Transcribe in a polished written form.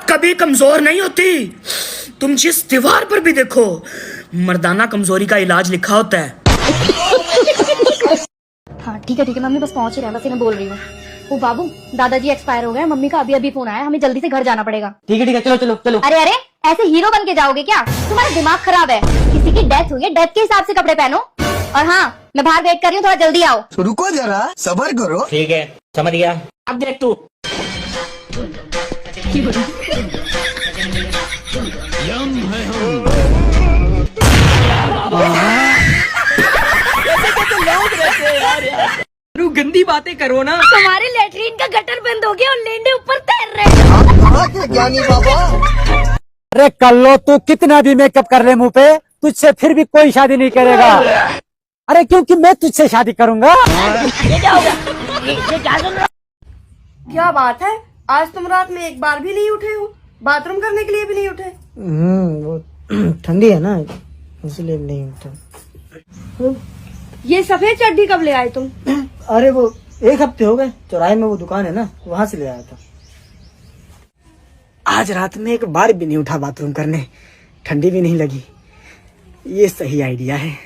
कभी कमजोर नहीं होती। तुम जिस दीवार पर भी देखो मर्दाना कमजोरी का इलाज लिखा होता है। हाँ ठीक है मम्मी, बस पहुंच ही रहा है, बस मैं बोल रही हूँ। वो बाबू, दादाजी एक्सपायर हो गए, मम्मी का अभी फोन आया, हमें जल्दी से घर जाना पड़ेगा। ठीक है चलो चलो चलो। अरे ऐसे हीरो बन के जाओगे क्या? तुम्हारा दिमाग खराब है। किसी की डेथ हुई है, डेथ के हिसाब से कपड़े पहनो। और हाँ, मैं बाहर वेट कर रही हूँ, थोड़ा जल्दी आओ। रुको जरा, सब्र करो। ठीक है समझ गया, अब देख तू। गंदी बातें करो ना। तुम्हारे लेटरिन का गटर बंद हो गया और लेंडे ऊपर तैर रहे। ज्ञानी बाबा। अरे कर लो, तू कितना भी मेकअप कर ले मुंह पे, तुझसे फिर भी कोई शादी नहीं करेगा। अरे क्योंकि मैं तुझसे शादी करूंगा। क्या बात है, आज तुम रात में एक बार भी नहीं उठे हो? बाथरूम करने के लिए भी नहीं उठे? वो ठंडी है ना, इसलिए नहीं उठा। ये सफेद चड्डी कब ले आए तुम? अरे वो 1 हफ्ते हो गए, चौराहे में वो दुकान है ना, वहां से ले आया था। आज रात में एक बार भी नहीं उठा बाथरूम करने, ठंडी भी नहीं लगी। ये सही आइडिया है।